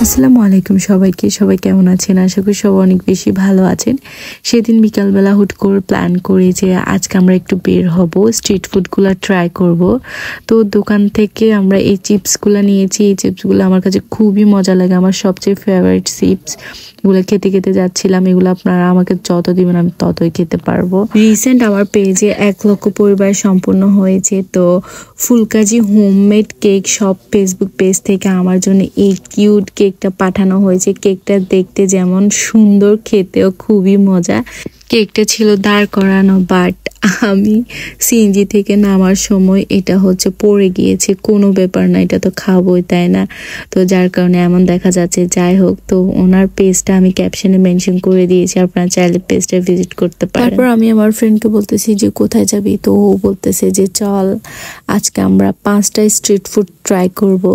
আসসালামু আলাইকুম সবাইকে। সবাই কেমন আছেন? আশা করি সবাই অনেক বেশি ভালো আছেন। সেদিন বিকালবেলা হুট করে প্ল্যান করি যে আজকে আমরা একটু বের হব, স্ট্রিট ফুডগুলো ট্রাই করব। তো দোকান থেকে আমরা এই চিপসগুলো নিয়েছি। এই চিপসগুলো আমার কাছে খুবই মজা লাগে, আমার সবচেয়ে ফেভারিট চিপস। এগুলো খেতে খেতে যাচ্ছিলাম। এগুলো আপনারা আমাকে যত দিবেন আমি ততই খেতে পারবো। রিসেন্ট আমার পেজে 1 লক্ষ পরিবার সম্পূর্ণ হয়েছে। তো ফুলকাজি হোমমেড কেক সব ফেসবুক পেজ থেকে আমার জন্য এই কিউট কেকটা পাঠানো হয়েছে। কেকটা দেখতে যেমন সুন্দর, খেতেও খুবই মজা। কেকটা ছিল দাঁড় করানো, বাট আমি সিএনজি থেকে নামার সময় এটা পড়ে গিয়েছে। কোনো ব্যাপার না, এটা তো খাবোই, তাই না? তো যার কারণে এমন দেখা যাচ্ছে। যাই হোক, তো ওনার পেজটা আমি ক্যাপশনে মেনশন করে দিয়েছি, আপনারা চাইলে পেজটা ভিজিট করতে পারেন। তারপর আমি আমার ফ্রেন্ডকে বলতেছি যে কোথায় যাবি, তো ও বলতেছে যে চল আজকে আমরা 5টা স্ট্রিট ফুড ট্রাই করব।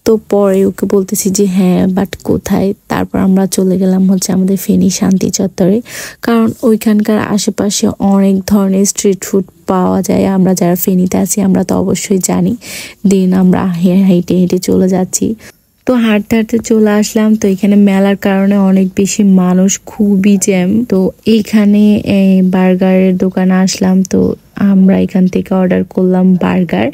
তো পরে ওকে বলতেছি যে হ্যাঁ, বাট কোথায়? তারপর আমরা চলে গেলাম আমাদের ফেনী শান্তি চত্বরে, কারণ ওইখানকার আশেপাশে অনেক ধরনের স্ট্রিট ফুড পাওয়া যায়। আমরা যারা ফেনীতে আছি আমরা তো অবশ্যই জানি। দেন আমরা হেঁটে হেঁটে চলে যাচ্ছি। তো হাঁটতে হাঁটতে চলে আসলাম। তো এখানে মেলার কারণে অনেক বেশি মানুষ, খুবই জ্যাম। তো এইখানে বার্গারের দোকানে আসলাম। তো আমরা এখান থেকে অর্ডার করলাম বার্গার।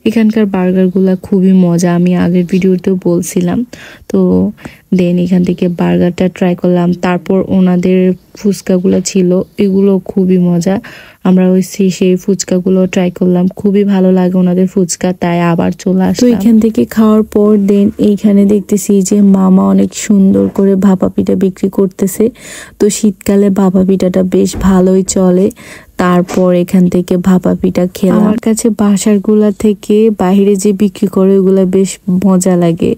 এখানকার বার্গারগুলো খুবই মজা, আমি আগের ভিডিওতেও বলছিলাম। তো দেন এখান থেকে বার্গারটা ট্রাই করলাম। তারপর ওনাদের ফুচকাগুলো ছিল, এগুলো খুবই মজা। আমরা সেই ফুচকাগুলো ট্রাই করলাম, খুবই ভালো লাগে ওনাদের ফুচকা, তাই আবার চলে আসলাম। তো এখান থেকে খাওয়ার পর দেন এইখানে দেখতেছি যে মামা অনেক সুন্দর করে ভাপা পিঠা বিক্রি করতেছে। তো শীতকালে ভাপা পিঠাটা বেশ ভালোই চলে। তারপর এখান থেকে ভাপা পিঠা খেলাম। আমার কাছে বাসারগুলা থেকে বাইরে যে বিক্রি করে ওগুলা বেশ মজা লাগে।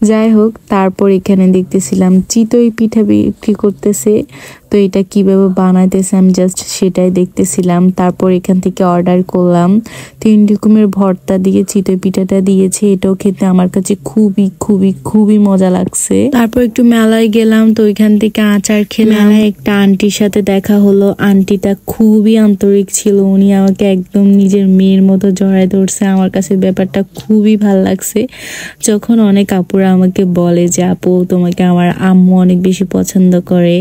যাই হোক, তারপর এখানে দেখতেছিলাম চিতই পিঠা বিক্রি করতেছে। তো এটা কিভাবে বানাইতেছে আমি জাস্ট সেটাই দেখতেছিলাম। তারপর এখান থেকে অর্ডার করলাম 3 রকমের ভর্তা দিয়ে চিতই পিঠাটা দিয়েছে। এটাও খেতে আমার কাছে খুবই খুবই খুবই মজা লাগছে। তারপর একটু মেলায় গেলাম। তো ওইখান থেকে আচার খেলাম। একটা আন্টির সাথে দেখা হলো। আন্টিটা খুবই আন্তরিক ছিল, উনি আমাকে একদম নিজের মেয়ের মতো জড়ায় ধরছে। আমার কাছে ব্যাপারটা খুবই ভালো লাগছে। যখন অনেক আপুরা আমাকে বলে যে আপু তোমাকে আমার আম্মু অনেক বেশি পছন্দ করে,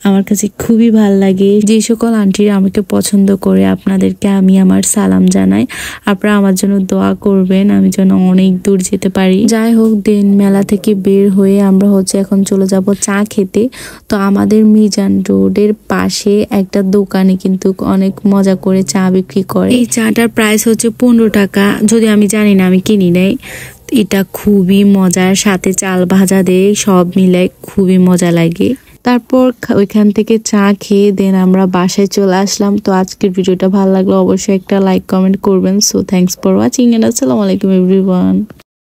আমার কাছে খুবই ভাল লাগে। যে সকল আন্টিরা আমাকে পছন্দ করে আপনাদেরকে আমি আমার সালাম জানাই। আপনারা আমার জন্য দোয়া করবেন, আমি যেন অনেক দূর যেতে পারি। যাই হোক, দেন মেলা থেকে বের হয়ে আমরা এখন চলে যাব চা খেতে। তো আমাদের মিজান রোডের পাশে একটা দোকানে কিন্তু অনেক মজা করে চা বিক্রি করে। এই চাটার প্রাইস 15 টাকা, যদি আমি জানি না, আমি কিনি নাই। এটা খুবই মজার, সাথে চাল ভাজা দেয়, সব মিলে খুবই মজা লাগে। তারপর ওইখান থেকে চা খেয়ে দেন আমরা বাসায় চলে আসলাম। তো আজকের ভিডিওটা ভালো লাগলো অবশ্যই একটা লাইক কমেন্ট করবেন। So thanks for watching and আসসালামু আলাইকুম এভরিওয়ান।